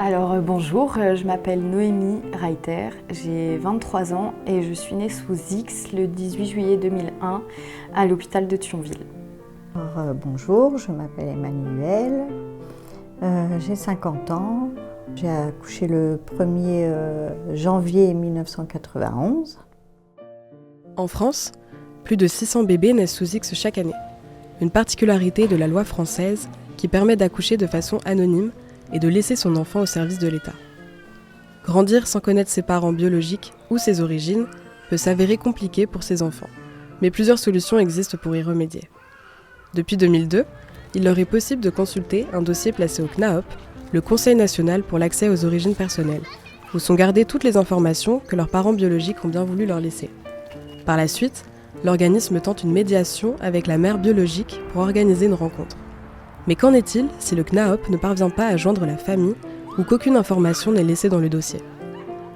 Bonjour, je m'appelle Noémie Reiter, j'ai 23 ans et je suis née sous X le 18 juillet 2001 à l'hôpital de Thionville. Bonjour, je m'appelle Emmanuelle, j'ai 50 ans, j'ai accouché le 1er janvier 1991. En France, plus de 600 bébés naissent sous X chaque année. Une particularité de la loi française qui permet d'accoucher de façon anonyme et de laisser son enfant au service de l'État. Grandir sans connaître ses parents biologiques ou ses origines peut s'avérer compliqué pour ces enfants, mais plusieurs solutions existent pour y remédier. Depuis 2002, il leur est possible de consulter un dossier placé au CNAOP, le Conseil national pour l'accès aux origines personnelles, où sont gardées toutes les informations que leurs parents biologiques ont bien voulu leur laisser. Par la suite, l'organisme tente une médiation avec la mère biologique pour organiser une rencontre. Mais qu'en est-il si le CNAOP ne parvient pas à joindre la famille ou qu'aucune information n'est laissée dans le dossier ?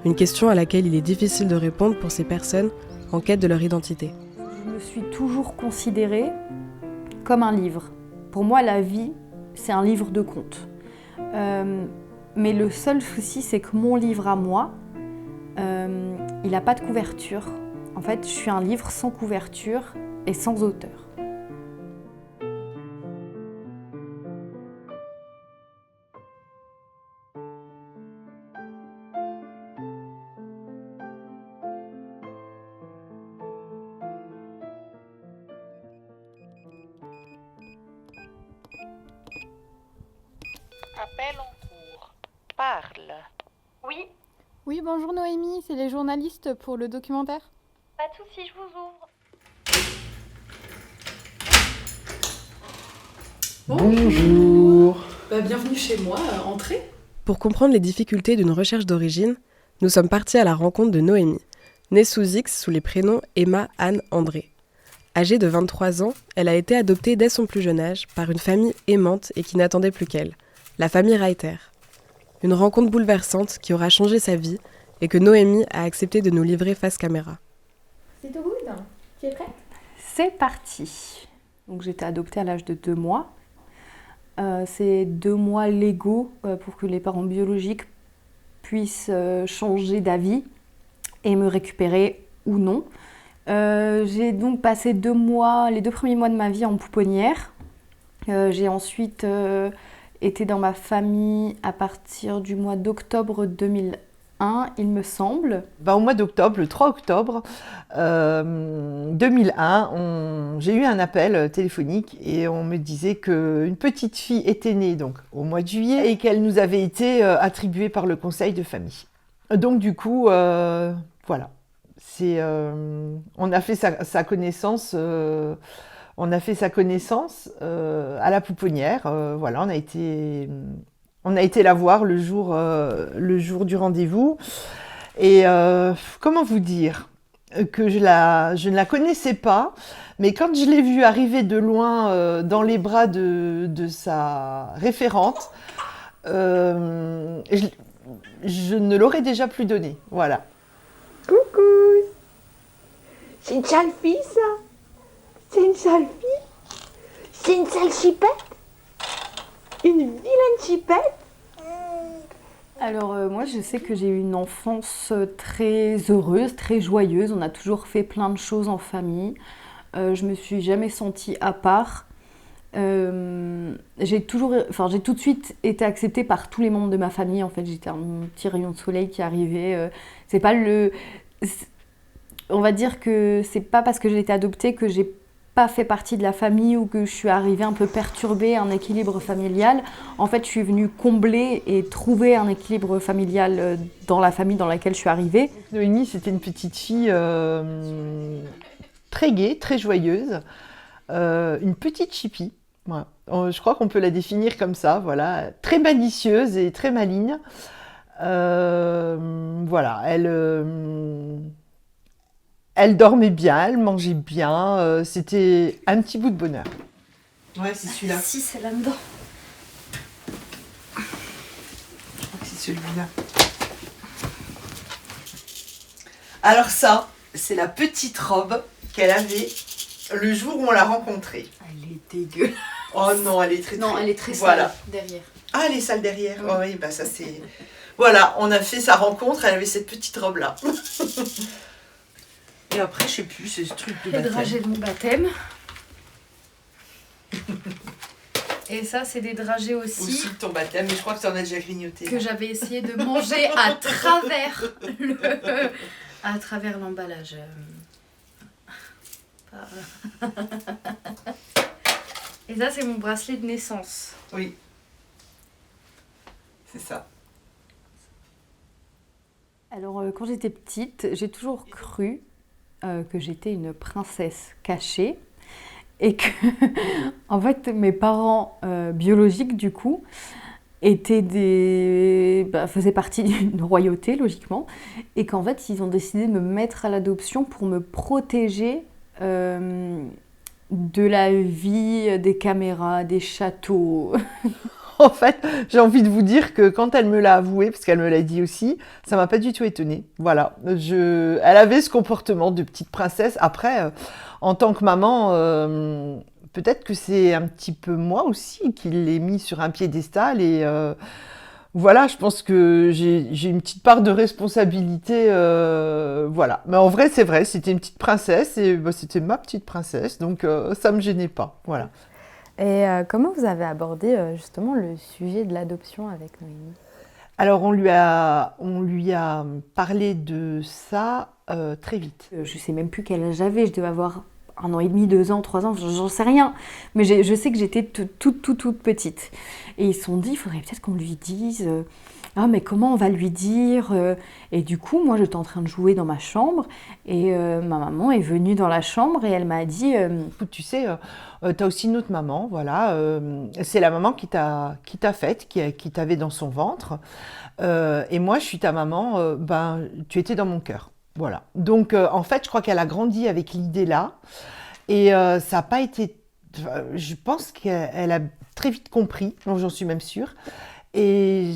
Une question à laquelle il est difficile de répondre pour ces personnes en quête de leur identité. Je me suis toujours considérée comme un livre. Pour moi, la vie, c'est un livre de contes. Mais le seul souci, c'est que mon livre à moi, il n'a pas de couverture. En fait, je suis un livre sans couverture et sans auteur. Appel en cours. Parle. Oui, Oui, bonjour Noémie, c'est les journalistes pour le documentaire. pas de soucis, je vous ouvre. Bonjour. Bienvenue chez moi, entrez. Pour comprendre les difficultés d'une recherche d'origine, nous sommes partis à la rencontre de Noémie, née sous X sous les prénoms Emma, Anne, André. Âgée de 23 ans, elle a été adoptée dès son plus jeune âge par une famille aimante et qui n'attendait plus qu'elle, la famille Reiter. Une rencontre bouleversante qui aura changé sa vie et que Noémie a accepté de nous livrer face caméra. C'est tout good. Tu es prête? C'est parti. Donc j'ai été adoptée à l'âge de 2 mois. C'est 2 mois légaux pour que les parents biologiques puissent changer d'avis et me récupérer ou non. J'ai donc passé 2 mois, les 2 premiers mois de ma vie en pouponnière. J'ai ensuite été dans ma famille à partir du mois d'octobre 2001, il me semble. Au mois d'octobre, le 3 octobre 2001, j'ai eu un appel téléphonique et on me disait qu'une petite fille était née donc, au mois de juillet et qu'elle nous avait été attribuée par le conseil de famille. Donc du coup, voilà. On a fait sa connaissance, à la pouponnière. Voilà, on a été la voir le jour du rendez-vous. Et comment vous dire que je ne la connaissais pas, mais quand je l'ai vue arriver de loin dans les bras de sa référente, je ne l'aurais déjà plus donnée. Voilà. Coucou! C'est une sale fille, ça? C'est une sale fille? C'est une sale chipette? Une vilaine chipette? Alors moi je sais que j'ai eu une enfance très heureuse, très joyeuse. On a toujours fait plein de choses en famille. Je me suis jamais sentie à part. J'ai tout de suite été acceptée par tous les membres de ma famille. En fait, j'étais un petit rayon de soleil qui arrivait. On va dire que c'est pas parce que j'ai été adoptée que j'ai pas fait partie de la famille ou que je suis arrivée un peu perturber un équilibre familial. En fait, je suis venue combler et trouver un équilibre familial dans la famille dans laquelle je suis arrivée. Noémie, c'était une petite fille très gaie, très joyeuse, une petite chipie. Voilà. Je crois qu'on peut la définir comme ça, voilà, très malicieuse et très maligne. Voilà, elle dormait bien, elle mangeait bien, c'était un petit bout de bonheur. Ouais, c'est celui-là. Si, c'est là-dedans. Je crois que c'est celui-là. Alors ça, c'est la petite robe qu'elle avait le jour où on l'a rencontrée. Elle est dégueu. Oh non, elle est très Non, elle est très sale voilà. derrière. Ah, les salles derrière. Oh, oui, bah ça c'est... Voilà, on a fait sa rencontre, elle avait cette petite robe-là. Et après, je sais plus, c'est ce truc de Les baptême. dragées de mon baptême. Et ça, c'est des dragées Aussi de ton baptême, mais je crois que tu en as déjà grignoté. que j'avais essayé de manger à travers l'emballage. Et ça, c'est mon bracelet de naissance. Oui. C'est ça. Alors, quand j'étais petite, j'ai toujours cru que j'étais une princesse cachée et que, en fait, mes parents biologiques, du coup, faisaient partie d'une royauté, logiquement, et qu'en fait, ils ont décidé de me mettre à l'adoption pour me protéger de la vie, des caméras, des châteaux. En fait, j'ai envie de vous dire que quand elle me l'a avoué, parce qu'elle me l'a dit aussi, ça m'a pas du tout étonnée. Voilà, elle avait ce comportement de petite princesse. Après, en tant que maman, peut-être que c'est un petit peu moi aussi qui l'ai mis sur un piédestal et voilà, je pense que j'ai une petite part de responsabilité, voilà. Mais en vrai, c'est vrai, c'était une petite princesse et c'était ma petite princesse, donc ça me gênait pas, voilà. Et comment vous avez abordé justement le sujet de l'adoption avec Noémie? Alors on lui a parlé de ça très vite. Je sais même plus quel âge j'avais, je devais avoir 1 an et demi, 2 ans, 3 ans, j'en sais rien. Mais je sais que j'étais toute petite. Et ils se sont dit, il faudrait peut-être qu'on lui dise, ah mais comment on va lui dire? Et du coup, moi j'étais en train de jouer dans ma chambre et ma maman est venue dans la chambre et elle m'a dit, tu sais, t'as aussi une autre maman, voilà, c'est la maman qui t'a faite, qui t'avait dans son ventre. Et moi je suis ta maman, tu étais dans mon cœur. Voilà. Donc, en fait, je crois qu'elle a grandi avec l'idée-là. Et ça n'a pas été... Je pense qu'elle a très vite compris, donc j'en suis même sûre. Et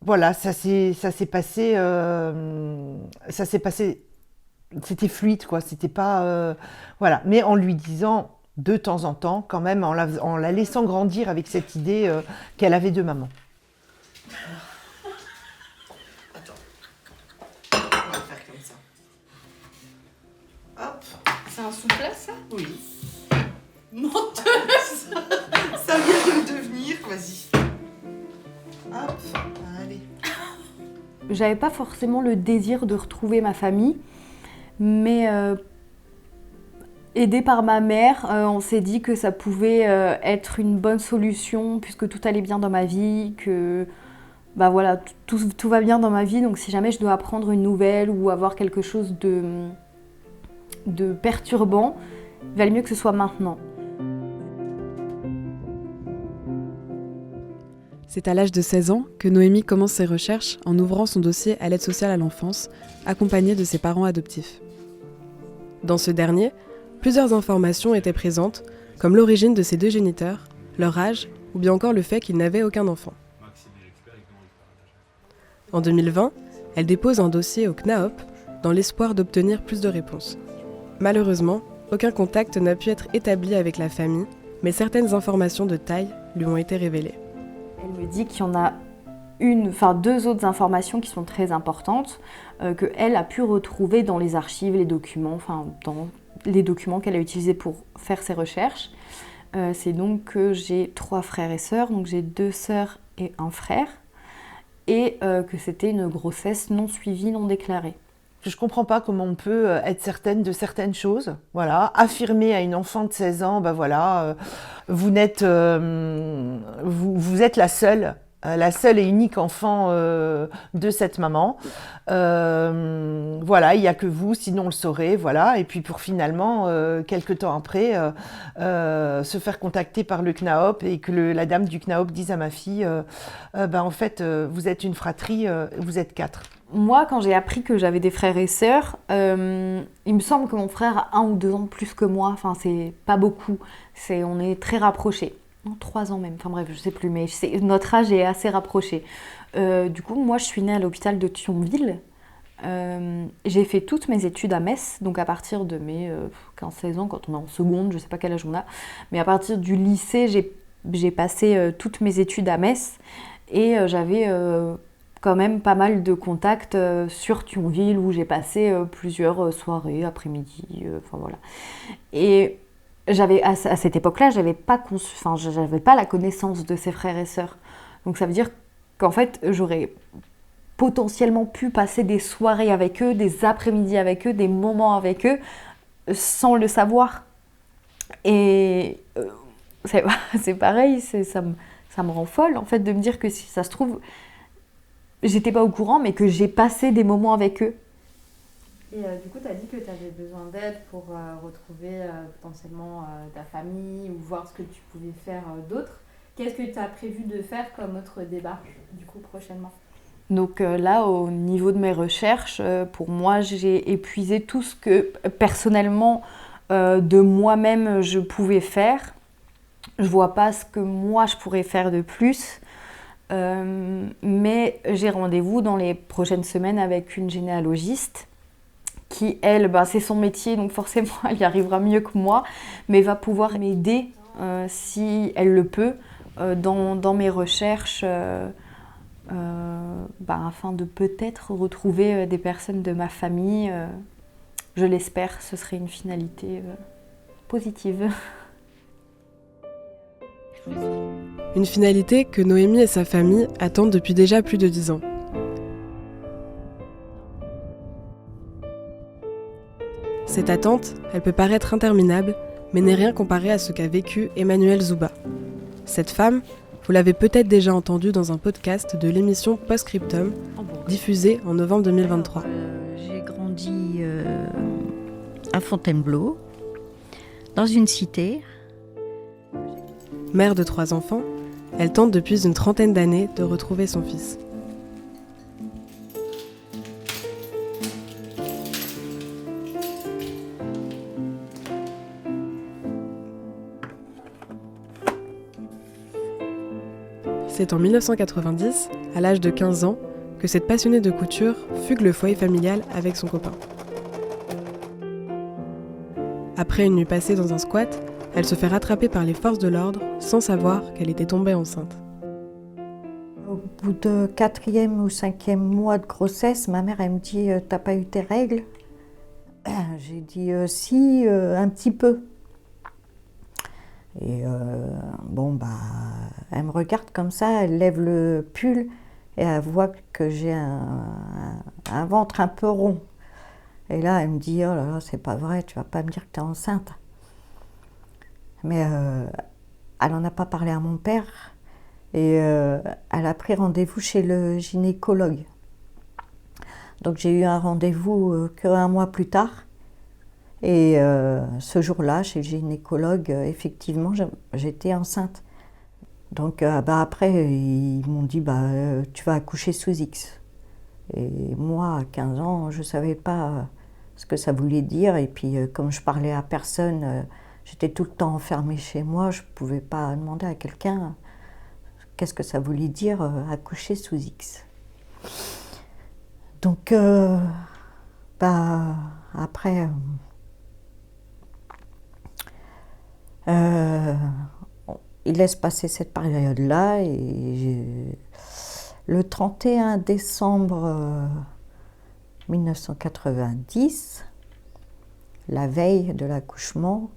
voilà, ça s'est passé... C'était fluide, quoi. C'était pas... voilà. Mais en lui disant de temps en temps, quand même, en la laissant grandir avec cette idée qu'elle avait de maman. c'est un soufflet ça? Oui. Menteuse. Ça vient de le devenir, vas-y. Hop, allez. J'avais pas forcément le désir de retrouver ma famille, mais aidée par ma mère, on s'est dit que ça pouvait être une bonne solution puisque tout allait bien dans ma vie, que bah voilà, tout va bien dans ma vie, donc si jamais je dois apprendre une nouvelle ou avoir quelque chose de perturbant, il valait mieux que ce soit maintenant. C'est à l'âge de 16 ans que Noémie commence ses recherches en ouvrant son dossier à l'aide sociale à l'enfance, accompagnée de ses parents adoptifs. Dans ce dernier, plusieurs informations étaient présentes, comme l'origine de ses 2 géniteurs, leur âge ou bien encore le fait qu'ils n'avaient aucun enfant. En 2020, elle dépose un dossier au CNAOP dans l'espoir d'obtenir plus de réponses. Malheureusement, aucun contact n'a pu être établi avec la famille, mais certaines informations de taille lui ont été révélées. Elle me dit qu'il y en a 2 autres informations qui sont très importantes, qu'elle a pu retrouver dans les archives, les documents, dans les documents qu'elle a utilisés pour faire ses recherches. C'est donc que j'ai 3 frères et sœurs, donc j'ai 2 sœurs et 1 frère, et que c'était une grossesse non suivie, non déclarée. Je ne comprends pas comment on peut être certaine de certaines choses. Voilà, affirmer à une enfant de 16 ans, vous êtes la seule et unique enfant de cette maman. Voilà, il n'y a que vous, sinon on le saurait. Voilà. Et puis pour finalement, quelques temps après, se faire contacter par le CNAOP et que la dame du CNAOP dise à ma fille, en fait, vous êtes une fratrie, vous êtes 4. Moi, quand j'ai appris que j'avais des frères et sœurs, il me semble que mon frère a 1 ou 2 ans plus que moi. Enfin, c'est pas beaucoup. On est très rapprochés. 3 ans même. Enfin bref, je sais plus, mais notre âge est assez rapproché. Du coup, moi, je suis née à l'hôpital de Thionville. J'ai fait toutes mes études à Metz, donc à partir de mes 15-16 ans, quand on est en seconde, je sais pas quel âge on a. Mais à partir du lycée, j'ai passé toutes mes études à Metz et j'avais quand même pas mal de contacts sur Thionville où j'ai passé plusieurs soirées, après-midi, enfin voilà. Et à cette époque-là, j'avais pas la connaissance de ses frères et sœurs. Donc ça veut dire qu'en fait, j'aurais potentiellement pu passer des soirées avec eux, des après-midi avec eux, des moments avec eux, sans le savoir. Et c'est pareil, ça me rend folle en fait de me dire que si ça se trouve, j'étais pas au courant, mais que j'ai passé des moments avec eux. Et du coup, tu as dit que tu avais besoin d'aide pour retrouver potentiellement ta famille ou voir ce que tu pouvais faire d'autre. Qu'est-ce que tu as prévu de faire comme autre démarche, du coup, prochainement ? Donc là, au niveau de mes recherches, pour moi, j'ai épuisé tout ce que personnellement, de moi-même, je pouvais faire. Je vois pas ce que moi, je pourrais faire de plus. Mais j'ai rendez-vous dans les prochaines semaines avec une généalogiste qui, elle, c'est son métier, donc forcément, elle y arrivera mieux que moi, mais va pouvoir m'aider, si elle le peut, dans mes recherches, afin de peut-être retrouver des personnes de ma famille. Je l'espère, ce serait une finalité positive. Une finalité que Noémie et sa famille attendent depuis déjà plus de 10 ans. Cette attente, elle peut paraître interminable, mais n'est rien comparé à ce qu'a vécu Emmanuelle Zouba. Cette femme, vous l'avez peut-être déjà entendue dans un podcast de l'émission Postscriptum, diffusée en novembre 2023. J'ai grandi à Fontainebleau, dans une cité. Mère de 3 enfants, elle tente depuis une trentaine d'années de retrouver son fils. C'est en 1990, à l'âge de 15 ans, que cette passionnée de couture fugue le foyer familial avec son copain. Après une nuit passée dans un squat, elle se fait rattraper par les forces de l'ordre sans savoir qu'elle était tombée enceinte. Au bout de 4e ou 5e mois de grossesse, ma mère elle me dit « T'as pas eu tes règles ?» J'ai dit « Si, un petit peu. » Et elle me regarde comme ça, elle lève le pull et elle voit que j'ai un ventre un peu rond. Et là, elle me dit « Oh là là, c'est pas vrai, tu vas pas me dire que t'es enceinte. » Mais elle n'en a pas parlé à mon père et elle a pris rendez-vous chez le gynécologue. Donc j'ai eu un rendez-vous qu'un mois plus tard. Et ce jour-là, chez le gynécologue, effectivement, j'étais enceinte. Donc après, ils m'ont dit tu vas accoucher sous X. Et moi, à 15 ans, je ne savais pas ce que ça voulait dire. Et puis, comme je parlais à personne, j'étais tout le temps enfermée chez moi, je ne pouvais pas demander à quelqu'un qu'est-ce que ça voulait dire accoucher sous X. Donc, après, il laisse passer cette période-là et le 31 décembre 1990, la veille de l'accouchement,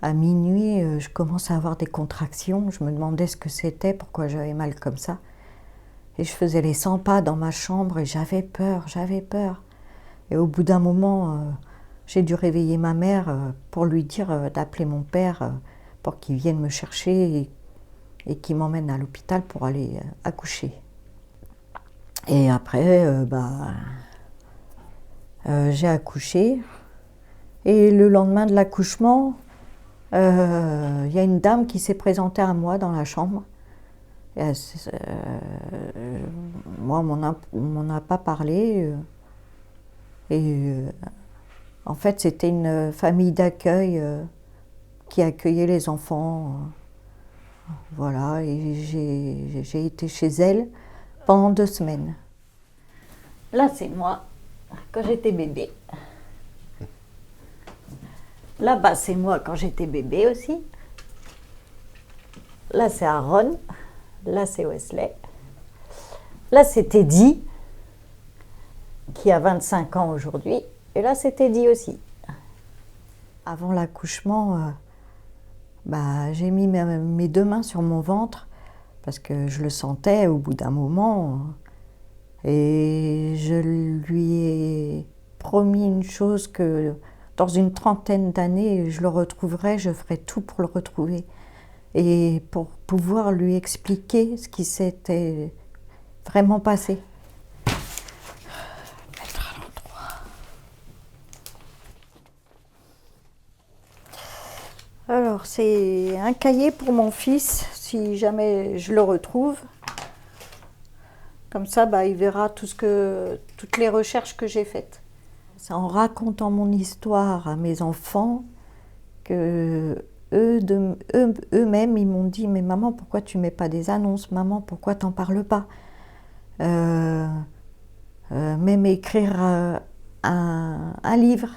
à minuit, je commence à avoir des contractions. Je me demandais ce que c'était, pourquoi j'avais mal comme ça. Et je faisais les 100 pas dans ma chambre et j'avais peur. Et au bout d'un moment, j'ai dû réveiller ma mère pour lui dire d'appeler mon père pour qu'il vienne me chercher et qu'il m'emmène à l'hôpital pour aller accoucher. Et après, j'ai accouché. Et le lendemain de l'accouchement, y a une dame qui s'est présentée à moi dans la chambre. Et moi, on m'en a pas parlé. En fait, c'était une famille d'accueil qui accueillait les enfants. Voilà, et j'ai été chez elle pendant 2 semaines. Là, c'est moi, quand j'étais bébé. Là-bas, c'est moi quand j'étais bébé aussi. Là, c'est Aaron. Là, c'est Wesley. Là, c'est Teddy, qui a 25 ans aujourd'hui. Et là, c'est Teddy aussi. Avant l'accouchement, j'ai mis mes 2 mains sur mon ventre parce que je le sentais au bout d'un moment. Et je lui ai promis une chose, que dans une 30aine d'années, je le retrouverai, je ferai tout pour le retrouver. Et pour pouvoir lui expliquer ce qui s'était vraiment passé. Mettre à l'endroit. Alors, c'est un cahier pour mon fils, si jamais je le retrouve. Comme ça, il verra toutes les recherches que j'ai faites. C'est en racontant mon histoire à mes enfants que eux-mêmes, ils m'ont dit « Mais maman, pourquoi tu mets pas des annonces? Maman, pourquoi t'en parles pas ?» Même écrire un livre.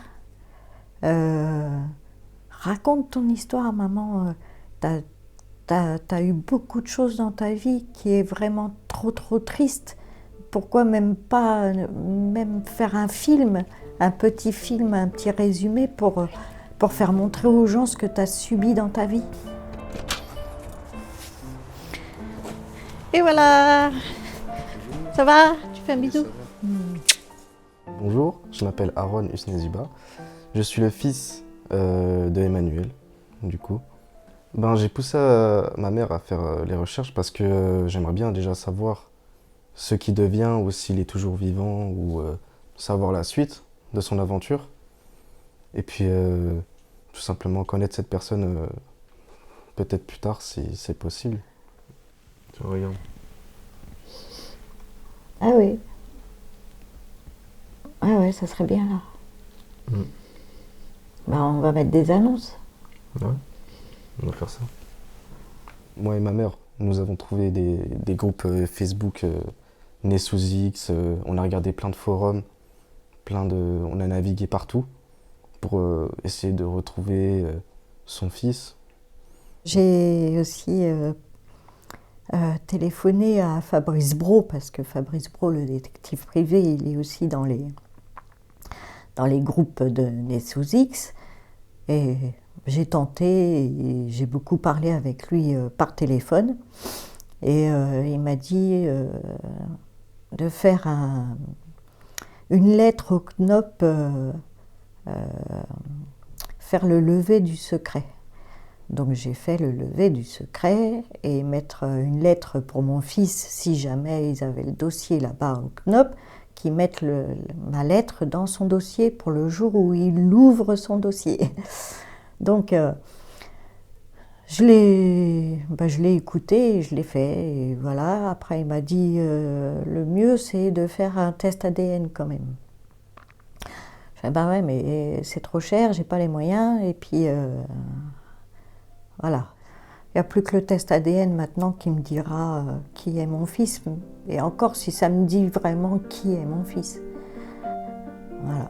Raconte ton histoire, maman. T'as eu beaucoup de choses dans ta vie qui est vraiment trop triste. Pourquoi même pas faire un film, un petit film, un petit résumé pour faire montrer aux gens ce que tu as subi dans ta vie. Et voilà. Ça va? Tu fais un bisou? Bonjour, je m'appelle Aaron Usneziba. Je suis le fils de Emmanuel, du coup. J'ai poussé ma mère à faire les recherches parce que j'aimerais bien déjà savoir ce qu'il devient ou s'il est toujours vivant ou savoir la suite de son aventure. Et puis tout simplement connaître cette personne peut-être plus tard si c'est possible. Tu regardes. Ah oui. Ah ouais, ça serait bien là. On va mettre des annonces. Ouais, on va faire ça. Moi et ma mère, nous avons trouvé des groupes Facebook nés sous X. On a regardé plein de forums, on a navigué partout pour essayer de retrouver son fils. J'ai aussi téléphoné à Fabrice Brault, parce que Fabrice Brault, le détective privé, il est aussi dans les groupes de nés sous X. Et j'ai tenté, et j'ai beaucoup parlé avec lui par téléphone. Et il m'a dit de faire une lettre au CNOP, faire le lever du secret. Donc j'ai fait le lever du secret et mettre une lettre pour mon fils, si jamais ils avaient le dossier là-bas au CNOP, qui mettent ma lettre dans son dossier pour le jour où il ouvre son dossier. Donc je l'ai écouté et je l'ai fait. Et voilà. Après il m'a dit le mieux c'est de faire un test ADN quand même. Je dis ouais, mais c'est trop cher, j'ai pas les moyens. Et puis voilà. Il n'y a plus que le test ADN maintenant qui me dira qui est mon fils. Et encore si ça me dit vraiment qui est mon fils. Voilà.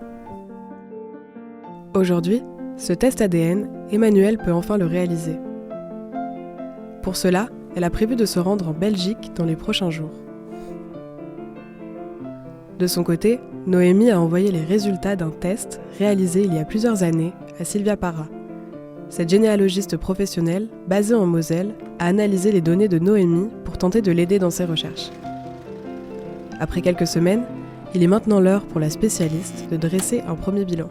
Aujourd'hui, ce test ADN, Emmanuelle peut enfin le réaliser. Pour cela, elle a prévu de se rendre en Belgique dans les prochains jours. De son côté, Noémie a envoyé les résultats d'un test réalisé il y a plusieurs années à Sylvia Parra. Cette généalogiste professionnelle, basée en Moselle, a analysé les données de Noémie pour tenter de l'aider dans ses recherches. Après quelques semaines, il est maintenant l'heure pour la spécialiste de dresser un premier bilan.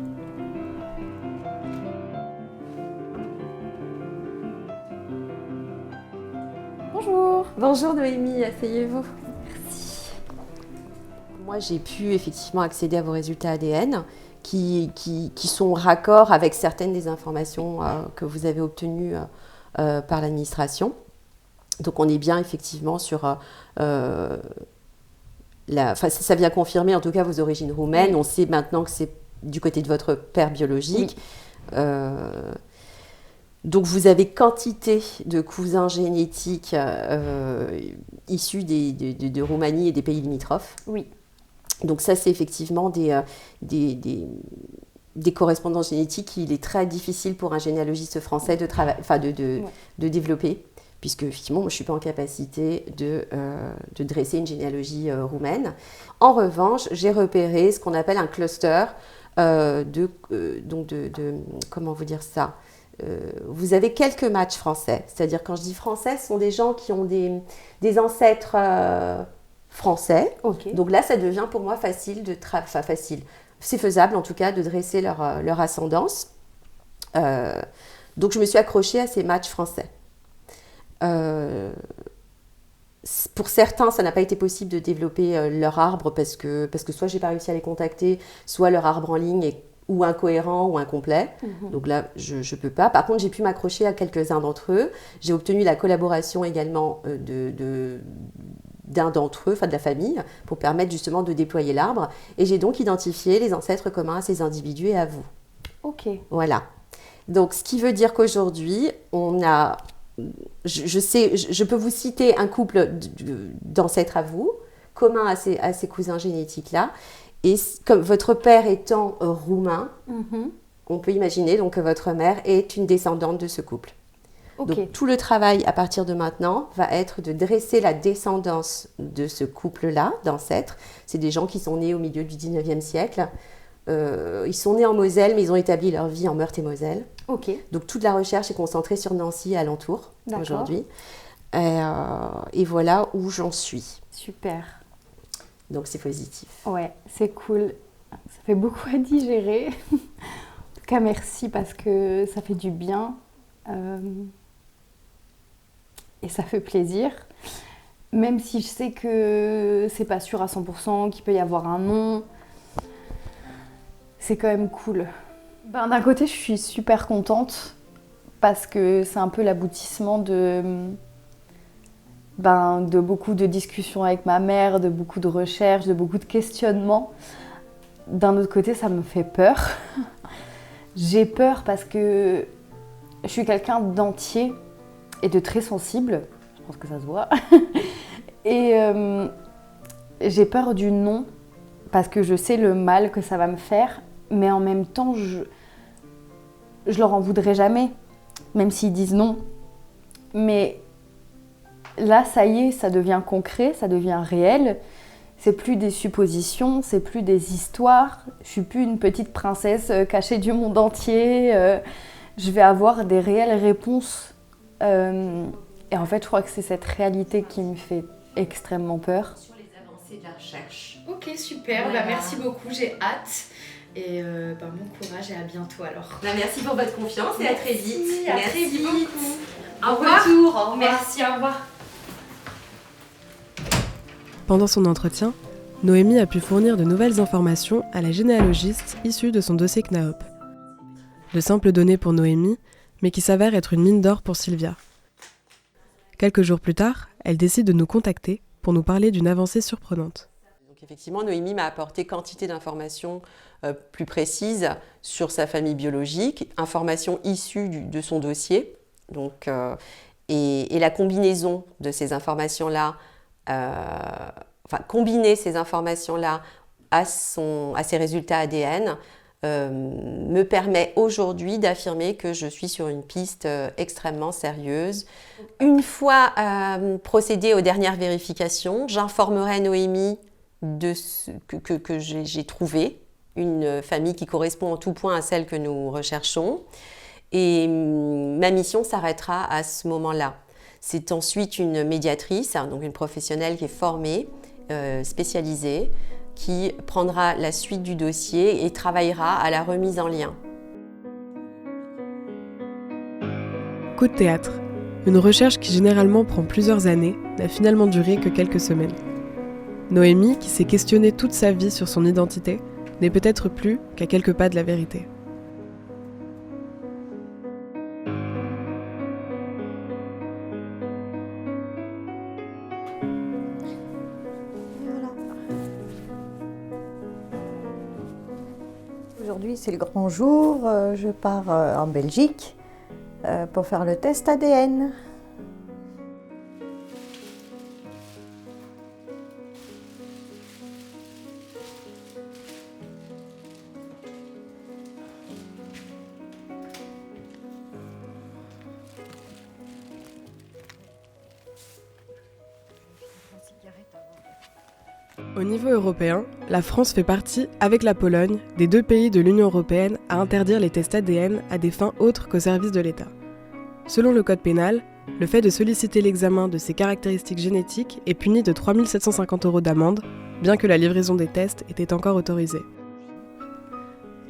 Bonjour. Bonjour Noémie, asseyez-vous. Merci. Moi, j'ai pu effectivement accéder à vos résultats ADN qui sont raccords avec certaines des informations que vous avez obtenues par l'administration. Donc, on est bien effectivement sur... ça vient confirmer en tout cas vos origines roumaines. Oui. On sait maintenant que c'est du côté de votre père biologique. Oui. Donc, vous avez quantité de cousins génétiques issus de Roumanie et des pays limitrophes. Oui. Donc ça, c'est effectivement des correspondances génétiques qu'il est très difficile pour un généalogiste français de développer, puisque effectivement, moi, je ne suis pas en capacité de dresser une généalogie roumaine. En revanche, j'ai repéré ce qu'on appelle un cluster comment vous dire ça, vous avez quelques matchs français, c'est-à-dire quand je dis français, ce sont des gens qui ont des ancêtres français. Ok. Donc là, ça devient pour moi facile facile. C'est faisable en tout cas de dresser leur ascendance. Donc je me suis accrochée à ces matchs français. Pour certains, ça n'a pas été possible de développer leur arbre parce que soit j'ai pas réussi à les contacter, soit leur arbre en ligne est ou incohérent ou incomplet. Donc là, je ne peux pas. Par contre, j'ai pu m'accrocher à quelques-uns d'entre eux. J'ai obtenu la collaboration également d'un d'entre eux, enfin de la famille, pour permettre justement de déployer l'arbre. Et j'ai donc identifié les ancêtres communs à ces individus et à vous. Ok. Voilà. Donc, ce qui veut dire qu'aujourd'hui, on a... Je peux vous citer un couple d'ancêtres à vous, communs à ces cousins génétiques-là. Et comme votre père étant roumain, on peut imaginer donc que votre mère est une descendante de ce couple. Okay. Donc tout le travail à partir de maintenant va être de dresser la descendance de ce couple-là, d'ancêtres. C'est des gens qui sont nés au milieu du 19e siècle. Ils sont nés en Moselle, mais ils ont établi leur vie en Meurthe-et-Moselle. Okay. Donc toute la recherche est concentrée sur Nancy et alentour aujourd'hui. Et voilà où j'en suis. Super. Donc c'est positif. Ouais, c'est cool. Ça fait beaucoup à digérer. En tout cas, merci parce que ça fait du bien. Et ça fait plaisir. Même si je sais que c'est pas sûr à 100%, qu'il peut y avoir un non, c'est quand même cool. D'un côté, je suis super contente parce que c'est un peu l'aboutissement de beaucoup de discussions avec ma mère, de beaucoup de recherches, de beaucoup de questionnements. D'un autre côté, ça me fait peur. J'ai peur parce que je suis quelqu'un d'entier et de très sensible. Je pense que ça se voit. Et j'ai peur du non parce que je sais le mal que ça va me faire. Mais en même temps, je leur en voudrais jamais, même s'ils disent non. Mais là, ça y est, ça devient concret, ça devient réel. C'est plus des suppositions, c'est plus des histoires. Je suis plus une petite princesse cachée du monde entier. Je vais avoir des réelles réponses. Et en fait, je crois que c'est cette réalité qui me fait extrêmement peur. Sur les avancées de la recherche. Ok, super. Voilà. Merci beaucoup. J'ai hâte. Et bon courage et à bientôt alors. Merci pour votre confiance et à très vite. À très vite. Au revoir. Retour. Au revoir. Merci, au revoir. Pendant son entretien, Noémie a pu fournir de nouvelles informations à la généalogiste issue de son dossier CNAOP. De simples données pour Noémie, mais qui s'avèrent être une mine d'or pour Sylvia. Quelques jours plus tard, elle décide de nous contacter pour nous parler d'une avancée surprenante. Donc effectivement, Noémie m'a apporté quantité d'informations plus précises sur sa famille biologique, informations issues de son dossier. Donc, et la combinaison de ces informations-là, combiner ces informations-là à ses résultats ADN me permet aujourd'hui d'affirmer que je suis sur une piste extrêmement sérieuse. Une fois procédé aux dernières vérifications, j'informerai Noémie de ce que j'ai trouvé, une famille qui correspond en tout point à celle que nous recherchons. Et ma mission s'arrêtera à ce moment-là. C'est ensuite une médiatrice, donc une professionnelle qui est formée, spécialisée, qui prendra la suite du dossier et travaillera à la remise en lien. Coup de théâtre. Une recherche qui généralement prend plusieurs années n'a finalement duré que quelques semaines. Noémie, qui s'est questionnée toute sa vie sur son identité, n'est peut-être plus qu'à quelques pas de la vérité. Aujourd'hui, c'est le grand jour. Je pars en Belgique pour faire le test ADN. Au niveau européen, la France fait partie, avec la Pologne, des 2 pays de l'Union européenne à interdire les tests ADN à des fins autres qu'au service de l'État. Selon le code pénal, le fait de solliciter l'examen de ces caractéristiques génétiques est puni de 3 750 € d'amende, bien que la livraison des tests était encore autorisée.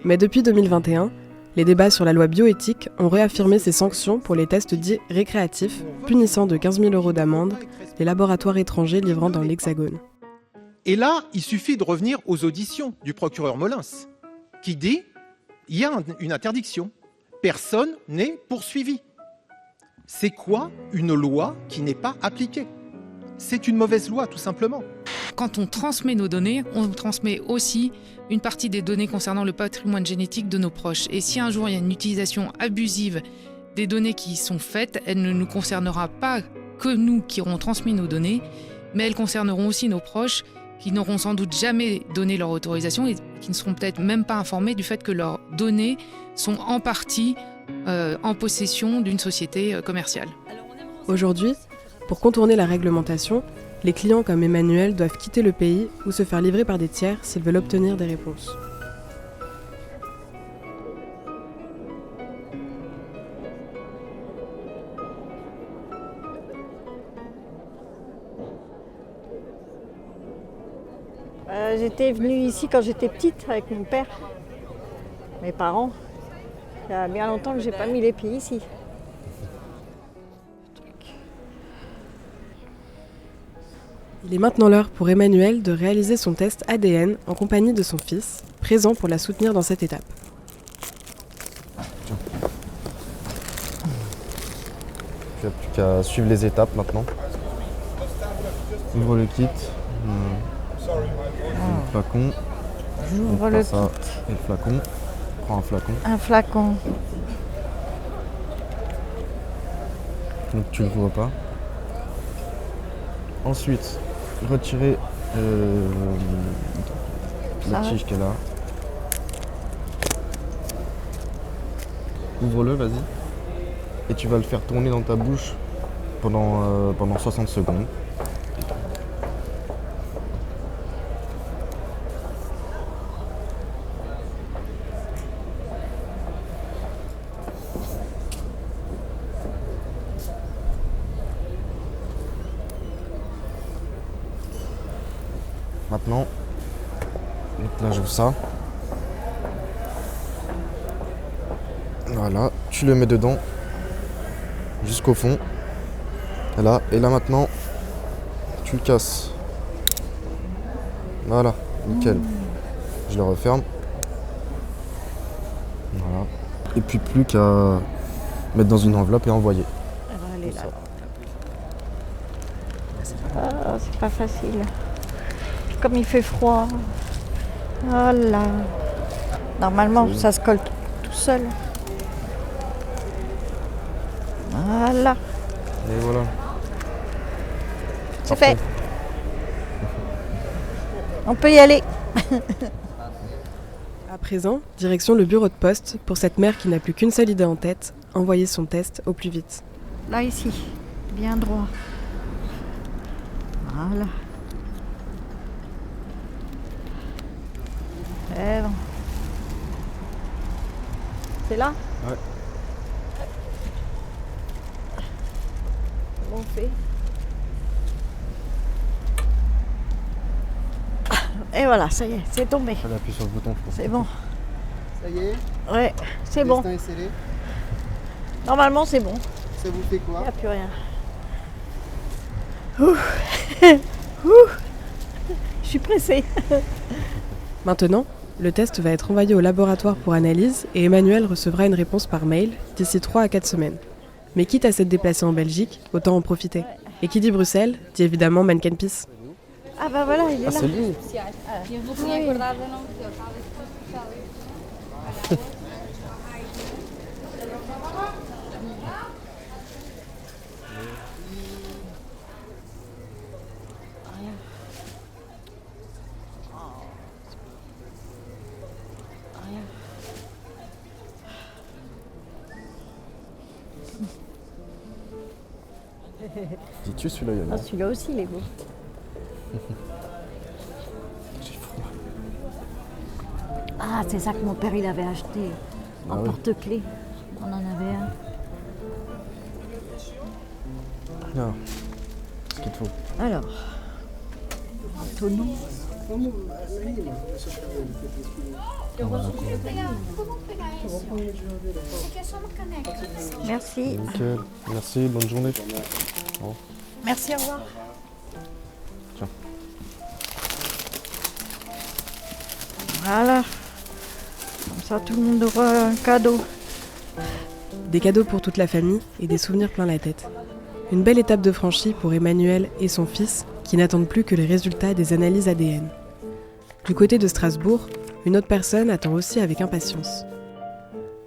Mais depuis 2021, les débats sur la loi bioéthique ont réaffirmé ces sanctions pour les tests dits récréatifs, punissant de 15 000 € d'amende les laboratoires étrangers livrant dans l'Hexagone. Et là, il suffit de revenir aux auditions du procureur Molins, qui dit il y a une interdiction. Personne n'est poursuivi. C'est quoi une loi qui n'est pas appliquée? C'est une mauvaise loi, tout simplement. Quand on transmet nos données, on transmet aussi une partie des données concernant le patrimoine génétique de nos proches. Et si un jour il y a une utilisation abusive des données qui sont faites, elle ne nous concernera pas que nous qui aurons transmis nos données, mais elles concerneront aussi nos proches qui n'auront sans doute jamais donné leur autorisation et qui ne seront peut-être même pas informés du fait que leurs données sont en partie en possession d'une société commerciale. Aujourd'hui, pour contourner la réglementation, les clients comme Emmanuel doivent quitter le pays ou se faire livrer par des tiers s'ils veulent obtenir des réponses. J'étais venue ici quand j'étais petite avec mon père, mes parents. Il y a bien longtemps que j'ai pas mis les pieds ici. Il est maintenant l'heure pour Emmanuel de réaliser son test ADN en compagnie de son fils, présent pour la soutenir dans cette étape. Tu n'as plus qu'à suivre les étapes maintenant. Ouvre le kit. Le flacon. J'ouvre le ça et le flacon. Prends un flacon. Un flacon. Donc tu ne l'ouvres pas. Ensuite, retirer la tige qu'elle a. Ouvre-le, vas-y. Et tu vas le faire tourner dans ta bouche pendant 60 secondes. Maintenant, donc là j'ouvre ça. Voilà, tu le mets dedans jusqu'au fond. Voilà, et là maintenant, tu le casses. Voilà, nickel. Je le referme. Voilà. Et puis plus qu'à mettre dans une enveloppe et envoyer. Elle est là. Ah, c'est pas facile. Comme il fait froid. Voilà. Normalement, ça se colle tout seul. Voilà. Et voilà. C'est fait. On peut y aller. À présent, direction le bureau de poste pour cette mère qui n'a plus qu'une seule idée en tête, envoyer son test au plus vite. Là, ici. Bien droit. Voilà. Eh bon. C'est là? Ouais. Comment on fait? Et voilà, ça y est, c'est tombé. Elle appuie sur le bouton, je pense. C'est bon. Ça y est? Ouais, c'est bon. Destin est scellé. Normalement, c'est bon. Ça vous fait quoi? Il n'y a plus rien. Ouh. Ouh. Je suis pressée. Maintenant, le test va être envoyé au laboratoire pour analyse et Emmanuel recevra une réponse par mail d'ici 3 à 4 semaines. Mais quitte à s'être déplacé en Belgique, autant en profiter. Et qui dit Bruxelles, dit évidemment Mannequin Peace. Ah bah voilà, il est là. C'est lui. Dis-tu celui-là, Yana? Ah, celui-là aussi, il est beau. Ah, c'est ça que mon père il avait acheté en oui. porte-clés. On en avait un. Alors, ce qu'il te faut. Alors, Antonio. Merci. Nickel. Merci, bonne journée. Au revoir. Merci, au revoir. Tiens. Voilà. Comme ça, tout le monde aura un cadeau. Des cadeaux pour toute la famille et des souvenirs plein la tête. Une belle étape de franchie pour Emmanuel et son fils qui n'attendent plus que les résultats des analyses ADN. Du côté de Strasbourg, une autre personne attend aussi avec impatience.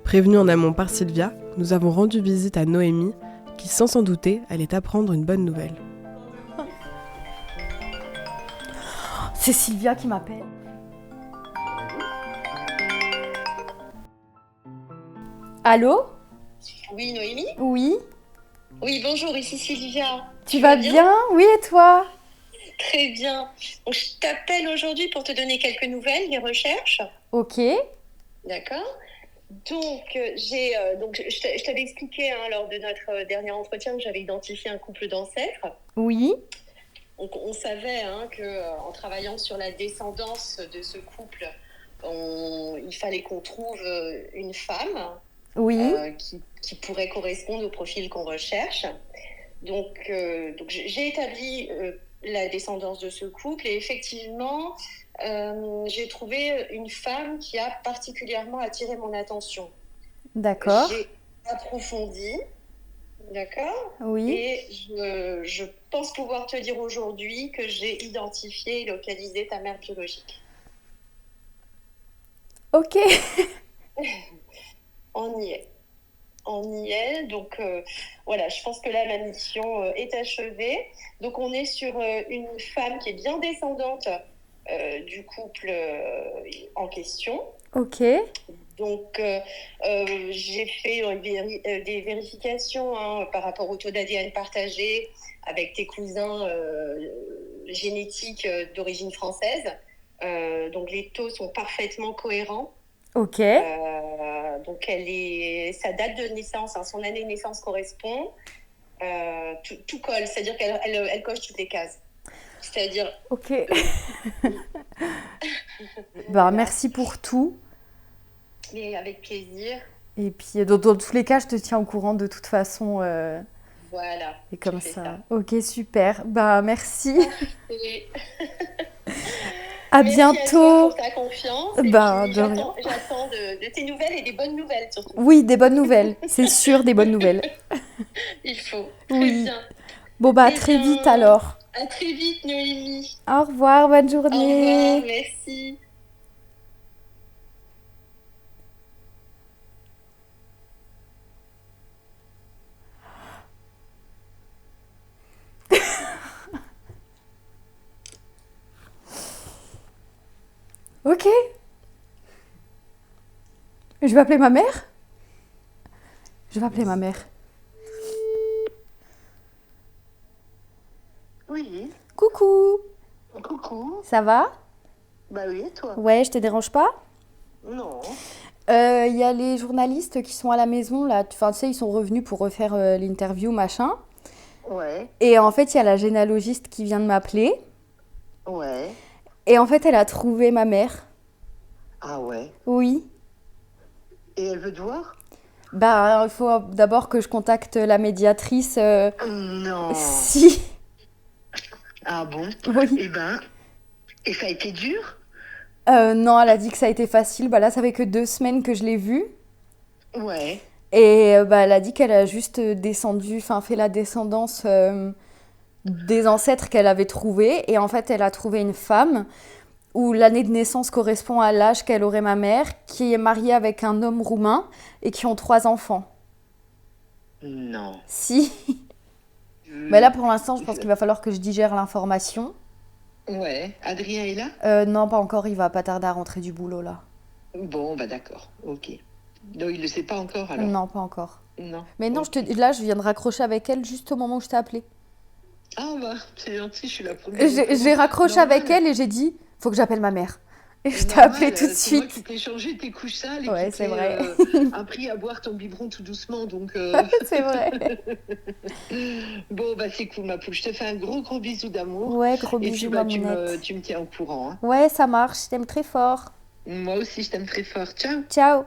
Prévenue en amont par Sylvia, nous avons rendu visite à Noémie qui, sans s'en douter, allait apprendre une bonne nouvelle. C'est Sylvia qui m'appelle. Allô? Oui, Noémie? Oui. Oui, bonjour, ici Sylvia. Tu vas bien? Oui, et toi? Très bien. Donc, je t'appelle aujourd'hui pour te donner quelques nouvelles des recherches. Ok. D'accord. Donc, je t'avais expliqué lors de notre dernier entretien que j'avais identifié un couple d'ancêtres. Oui. Donc, on savait qu'en travaillant sur la descendance de ce couple, il fallait qu'on trouve une femme. Oui. Qui pourrait correspondre au profil qu'on recherche. Donc j'ai établi la descendance de ce couple et effectivement, j'ai trouvé une femme qui a particulièrement attiré mon attention. D'accord. J'ai approfondi, d'accord? Oui. Et je pense pouvoir te dire aujourd'hui que j'ai identifié et localisé ta mère biologique. Ok. On y est. Donc, voilà, je pense que là, ma mission est achevée. Donc, on est sur une femme qui est bien descendante du couple en question. Ok. Donc, j'ai fait des vérifications par rapport au taux d'ADN partagé avec tes cousins génétiques d'origine française. Donc, les taux sont parfaitement cohérents. Ok. Donc, sa date de naissance, son année de naissance correspond. Tout colle, c'est-à-dire qu'elle coche toutes les cases. C'est-à-dire... Ok. Bah, merci pour tout. Mais avec plaisir. Et puis, dans tous les cas, je te tiens au courant de toute façon. Voilà. Et comme ça. Ok, super. Bah, merci. Et... À Merci bientôt. à toi pour ta confiance. Ben, Et puis, j'attends de tes nouvelles et des bonnes nouvelles surtout. Oui, des bonnes nouvelles. C'est sûr, des bonnes nouvelles. Il faut. Oui. Très bien. Bon, bah, à très vite alors. À très vite, Noémie. Au revoir, bonne Au journée. revoir, merci. Ok. Je vais appeler ma mère. Je vais appeler ma mère. Oui. Coucou. Coucou. Ça va? Bah oui, et toi? Ouais, je te dérange pas? Non. Il y a les journalistes qui sont à la maison, là. Enfin, tu sais, ils sont revenus pour refaire l'interview, machin. Ouais. Et en fait, il y a la généalogiste qui vient de m'appeler. Ouais. Et en fait, elle a trouvé ma mère. Ah ouais. Oui. Et elle veut te voir? Bah, il faut d'abord que je contacte la médiatrice. Non. Si. Ah bon? Oui. Eh ben, et ça a été dur? Non, elle a dit que ça a été facile. Bah là, ça fait que 2 semaines que je l'ai vue. Ouais. Et bah, elle a dit qu'elle a juste fait la descendance des ancêtres qu'elle avait trouvés. Et en fait, elle a trouvé une femme où l'année de naissance correspond à l'âge qu'elle aurait ma mère, qui est mariée avec un homme roumain et qui ont 3 enfants. Non. Si. Mais là, pour l'instant, je pense qu'il va falloir que je digère l'information. Ouais. Adrien est là? Non, pas encore. Il va pas tarder à rentrer du boulot, là. Bon, bah d'accord. Ok. Donc, il le sait pas encore, alors? Non, pas encore. Non. Mais non, là, je viens de raccrocher avec elle juste au moment où je t'ai appelé. Ah bah, c'est gentil, je suis la première. J'ai raccroché avec elle et j'ai dit, faut que j'appelle ma mère. Et je t'ai appelé tout de C'est moi suite. qui t'ai changé tes couches sales et Ouais, qui c'est t'ai vrai. appris à boire ton biberon tout doucement. Donc, C'est vrai. Bon, bah c'est cool, ma poule. Je te fais un gros bisou d'amour. Ouais, gros Et bisous, puis, bah, mamounette. tu me tiens au courant. Hein. Ouais, ça marche, je t'aime très fort. Moi aussi, je t'aime très fort. Ciao. Ciao.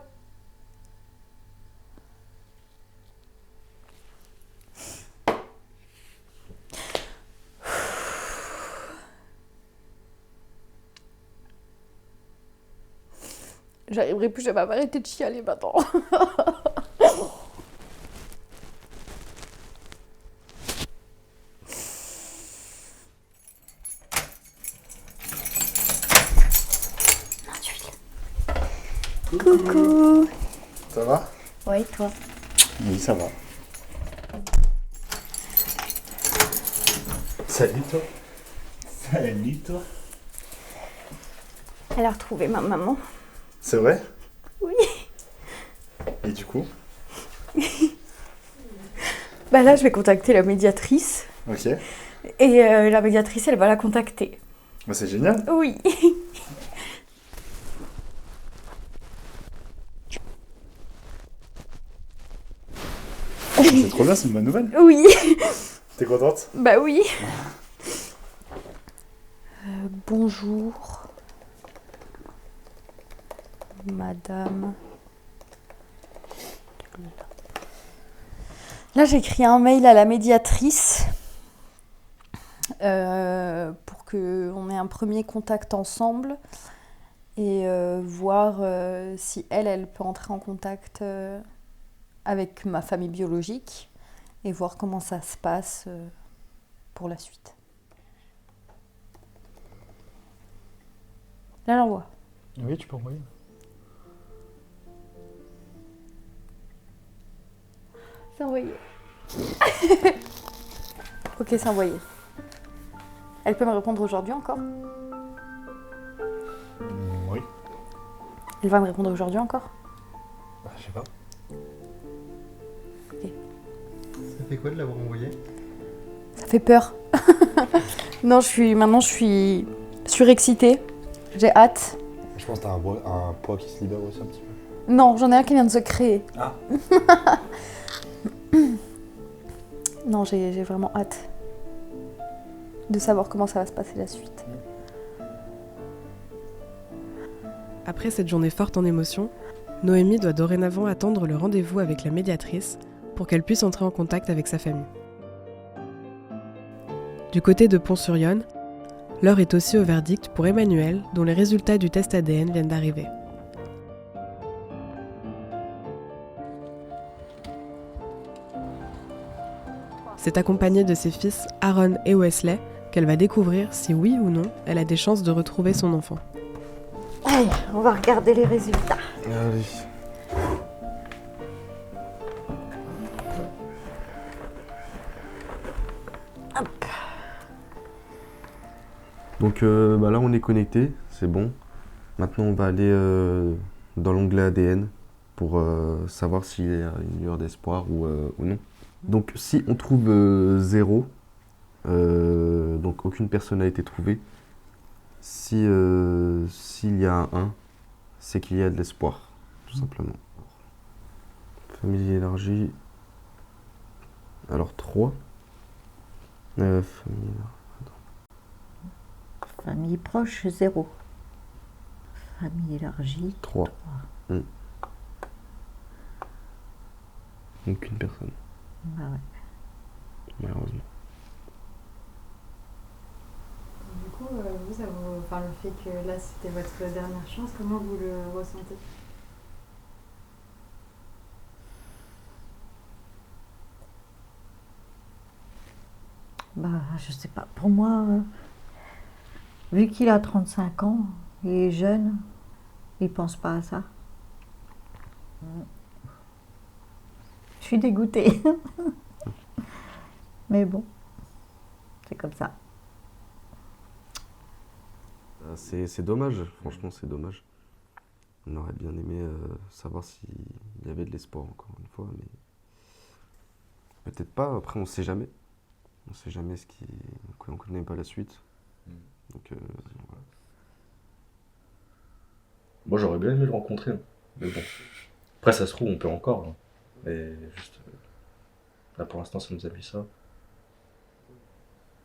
J'arriverai plus jamais à m'arrêter de chialer maintenant. Coucou. Ça va? Ouais, toi? Oui, ça va. Salut toi. Salut toi. Elle a retrouvé ma maman. C'est vrai? Oui. Et du coup? Bah là, je vais contacter la médiatrice. Ok. Et la médiatrice, elle va la contacter. Bah, c'est génial. Oui. C'est trop bien, c'est une bonne nouvelle. Oui. T'es contente? Bah oui. Bonjour. Madame. Là, j'écris un mail à la médiatrice pour qu'on ait un premier contact ensemble et voir si elle peut entrer en contact avec ma famille biologique et voir comment ça se passe pour la suite. Là, j'envoie. Oui, tu peux envoyer. C'est envoyé. Ok, c'est envoyé. Elle peut me répondre aujourd'hui encore? Oui. Elle va me répondre aujourd'hui encore? Bah, je sais pas. Ok. Ça fait quoi de l'avoir envoyé? Ça fait peur. Non, maintenant je suis surexcitée. J'ai hâte. Je pense que t'as un poids qui se libère aussi un petit peu. Non, j'en ai un qui vient de se créer. Ah. Non, j'ai vraiment hâte de savoir comment ça va se passer la suite. Après cette journée forte en émotions, Noémie doit dorénavant attendre le rendez-vous avec la médiatrice pour qu'elle puisse entrer en contact avec sa famille. Du côté de Pont-sur-Yonne, l'heure est aussi au verdict pour Emmanuel, dont les résultats du test ADN viennent d'arriver. C'est accompagnée de ses fils Aaron et Wesley qu'elle va découvrir si oui ou non elle a des chances de retrouver son enfant. Allez, on va regarder les résultats. Allez. Hop. Donc là on est connecté, c'est bon. Maintenant on va aller dans l'onglet ADN pour savoir s'il y a une lueur d'espoir ou non. Donc si on trouve 0, donc aucune personne n'a été trouvée. S'il y a un 1, c'est qu'il y a de l'espoir, tout simplement. Famille élargie. Alors 3. Famille proche, 0. Famille élargie, 3. Aucune personne, Ah ouais. malheureusement. Du coup, vous, enfin, le fait que là c'était votre dernière chance, comment vous le ressentez? Bah, je sais pas. Pour moi, vu qu'il a 35 ans, il est jeune, il pense pas à ça. Je suis dégoûtée. Mais bon, c'est comme ça. C'est dommage, franchement c'est dommage. On aurait bien aimé savoir s'il y avait de l'espoir encore une fois, mais peut-être pas, après on sait jamais. On sait jamais on connaît pas la suite. Donc voilà. Moi, j'aurais bien aimé le rencontrer, hein. Mais bon. Après, ça se trouve, on peut encore, hein. Mais juste... là, pour l'instant, ça nous a mis ça.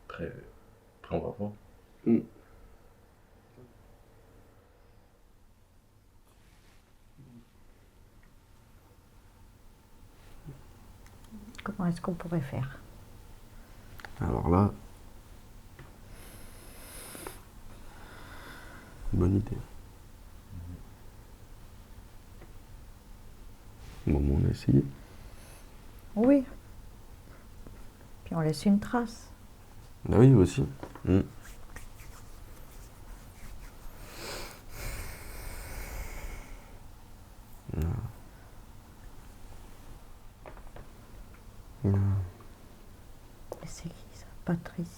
Après on va voir. Comment est-ce qu'on pourrait faire? Alors là, bonne idée. Bon, on a essayé. Oui. Puis on laisse une trace. Bah oui, aussi. C'est qui ça? Patricia.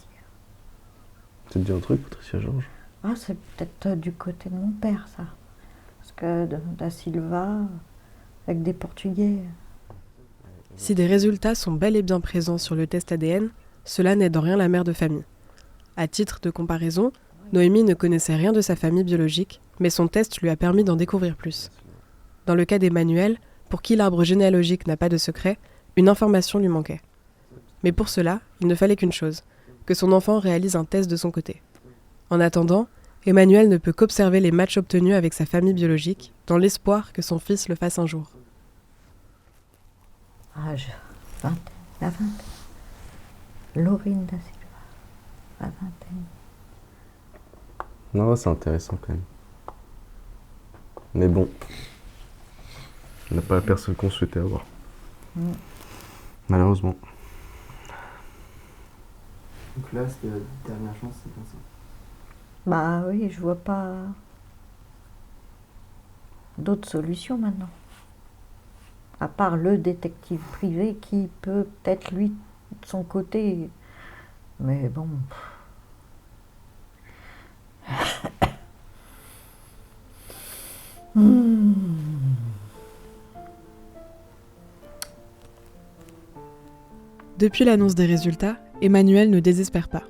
Ça te dit un truc, Patricia Georges? Ah, c'est peut-être du côté de mon père, ça. Parce que da Silva, avec des Portugais. Si des résultats sont bel et bien présents sur le test ADN, cela n'aide en rien la mère de famille. À titre de comparaison, Noémie ne connaissait rien de sa famille biologique, mais son test lui a permis d'en découvrir plus. Dans le cas d'Emmanuel, pour qui l'arbre généalogique n'a pas de secret, une information lui manquait. Mais pour cela, il ne fallait qu'une chose, que son enfant réalise un test de son côté. En attendant, Emmanuel ne peut qu'observer les matchs obtenus avec sa famille biologique, dans l'espoir que son fils le fasse un jour. Âge, la vingtaine. Laurine da Silva, la vingtaine. Non, c'est intéressant quand même. Mais bon, on n'a pas la personne qu'on souhaitait avoir. Malheureusement. Donc là, c'était la dernière chance, c'est bien ça? Bah oui, je vois pas d'autres solutions maintenant. À part le détective privé qui peut peut-être lui, de son côté. Mais bon. Depuis l'annonce des résultats, Emmanuelle ne désespère pas.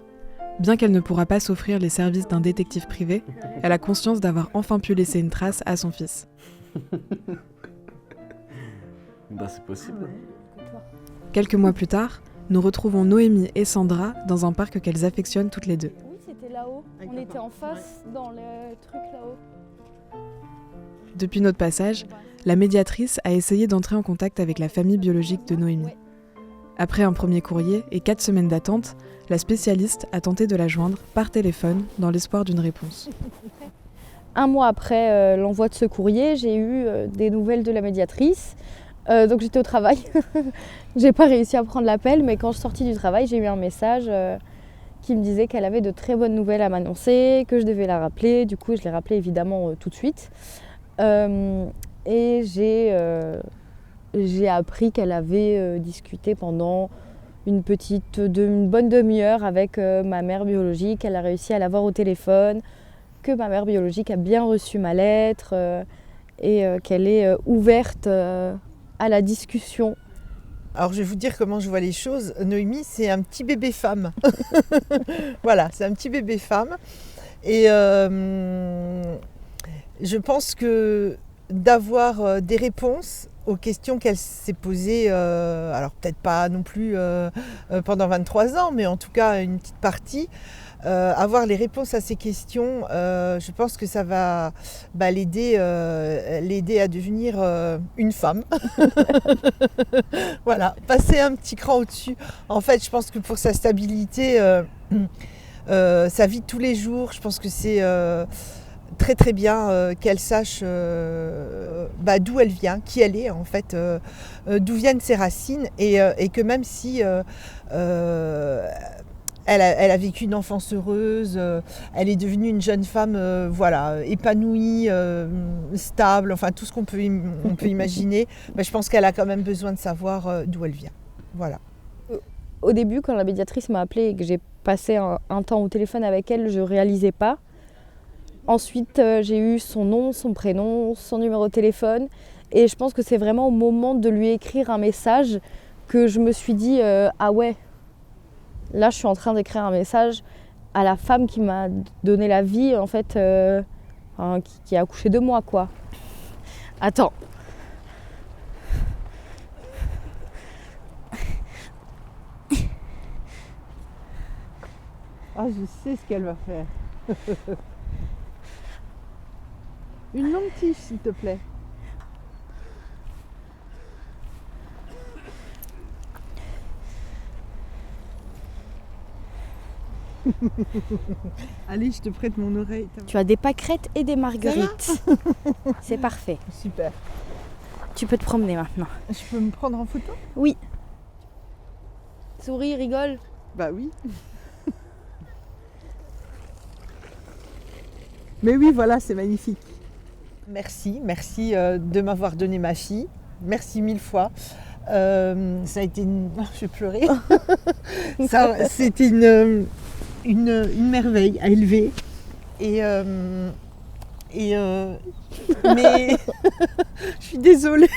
Bien qu'elle ne pourra pas s'offrir les services d'un détective privé, elle a conscience d'avoir enfin pu laisser une trace à son fils. Bah c'est possible. Quelques mois plus tard, nous retrouvons Noémie et Sandra dans un parc qu'elles affectionnent toutes les deux. Oui, c'était là-haut. On était en face dans le truc là-haut. Depuis notre passage, la médiatrice a essayé d'entrer en contact avec la famille biologique de Noémie. Après un premier courrier et 4 semaines d'attente, la spécialiste a tenté de la joindre par téléphone dans l'espoir d'une réponse. Un mois après l'envoi de ce courrier, j'ai eu des nouvelles de la médiatrice. Donc j'étais au travail. J'ai pas réussi à prendre l'appel, mais quand je suis sortie du travail, j'ai eu un message qui me disait qu'elle avait de très bonnes nouvelles à m'annoncer, que je devais la rappeler. Du coup, je l'ai rappelée évidemment tout de suite. Et j'ai appris qu'elle avait discuté pendant une bonne demi-heure avec ma mère biologique. Elle a réussi à l'avoir au téléphone, que ma mère biologique a bien reçu ma lettre et qu'elle est ouverte à la discussion. Alors je vais vous dire comment je vois les choses. Noémie, c'est un petit bébé femme. Voilà, c'est un petit bébé femme. Et je pense que d'avoir des réponses aux questions qu'elle s'est posées, alors peut-être pas non plus pendant 23 ans, mais en tout cas une petite partie, avoir les réponses à ces questions, je pense que ça va l'aider à devenir une femme. Voilà, passer un petit cran au-dessus. En fait, je pense que pour sa stabilité, sa vie de tous les jours, je pense que c'est très très bien qu'elle sache d'où elle vient, qui elle est en fait, d'où viennent ses racines et que même si elle a vécu une enfance heureuse, elle est devenue une jeune femme épanouie, stable, enfin tout ce qu'on peut imaginer, je pense qu'elle a quand même besoin de savoir d'où elle vient. Voilà. Au début, quand la médiatrice m'a appelée et que j'ai passé un temps au téléphone avec elle, je ne réalisais pas. Ensuite, j'ai eu son nom, son prénom, son numéro de téléphone. Et je pense que c'est vraiment au moment de lui écrire un message que je me suis dit ah ouais, là je suis en train d'écrire un message à la femme qui m'a donné la vie en fait Enfin, qui a accouché de moi, quoi. Attends. Ah, je sais ce qu'elle va faire. Une longue tige, s'il te plaît. Allez, je te prête mon oreille. Tu as des pâquerettes et des marguerites. C'est parfait. Super. Tu peux te promener maintenant. Je peux me prendre en photo? Oui. Souris, rigole. Bah oui. Mais oui, voilà, c'est magnifique. Merci de m'avoir donné ma fille. Merci 1000 fois. Ça a été une... Je vais pleurer. C'était une merveille à élever. Mais je suis désolée.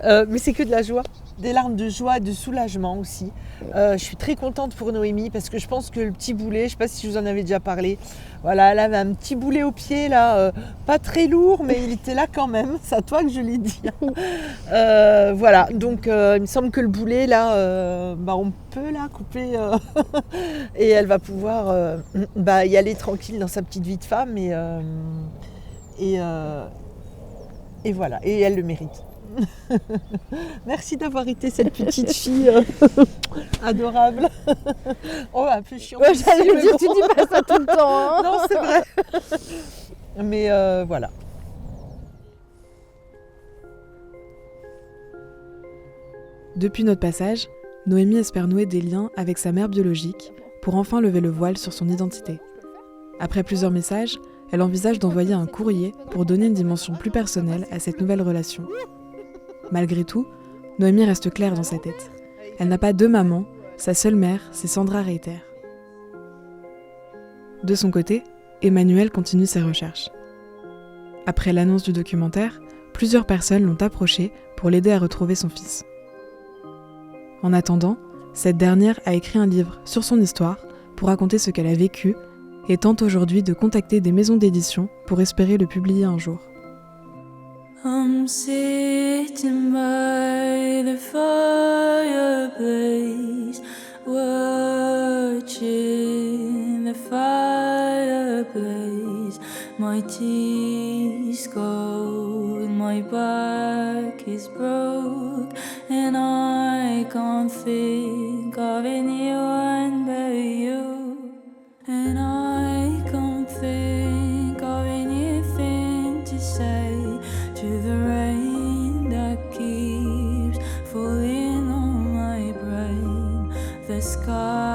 Mais c'est que de la joie. Des larmes de joie, de soulagement aussi. Je suis très contente pour Noémie parce que je pense que le petit boulet, je ne sais pas si je vous en avais déjà parlé, voilà, elle avait un petit boulet au pied là, pas très lourd, mais il était là quand même. C'est à toi que je l'ai dit. Voilà, donc il me semble que le boulet là, on peut la couper et elle va pouvoir y aller tranquille dans sa petite vie de femme et voilà, et elle le mérite. Merci d'avoir été cette petite fille adorable. Oh, un peu chiant. Ouais, j'allais lui dire, tu dis pas ça tout le temps. Hein. Non, c'est vrai. Mais voilà. Depuis notre passage, Noémie espère nouer des liens avec sa mère biologique pour enfin lever le voile sur son identité. Après plusieurs messages, elle envisage d'envoyer un courrier pour donner une dimension plus personnelle à cette nouvelle relation. Malgré tout, Noémie reste claire dans sa tête. Elle n'a pas deux mamans, sa seule mère, c'est Sandra Reiter. De son côté, Emmanuel continue ses recherches. Après l'annonce du documentaire, plusieurs personnes l'ont approché pour l'aider à retrouver son fils. En attendant, cette dernière a écrit un livre sur son histoire pour raconter ce qu'elle a vécu et tente aujourd'hui de contacter des maisons d'édition pour espérer le publier un jour. I'm sitting by the fireplace, watching the fireplace. My tea's cold, my back is broke, and I can't think of anyone but you. And I can't think of anything to say to the rain that keeps falling on my brain. The sky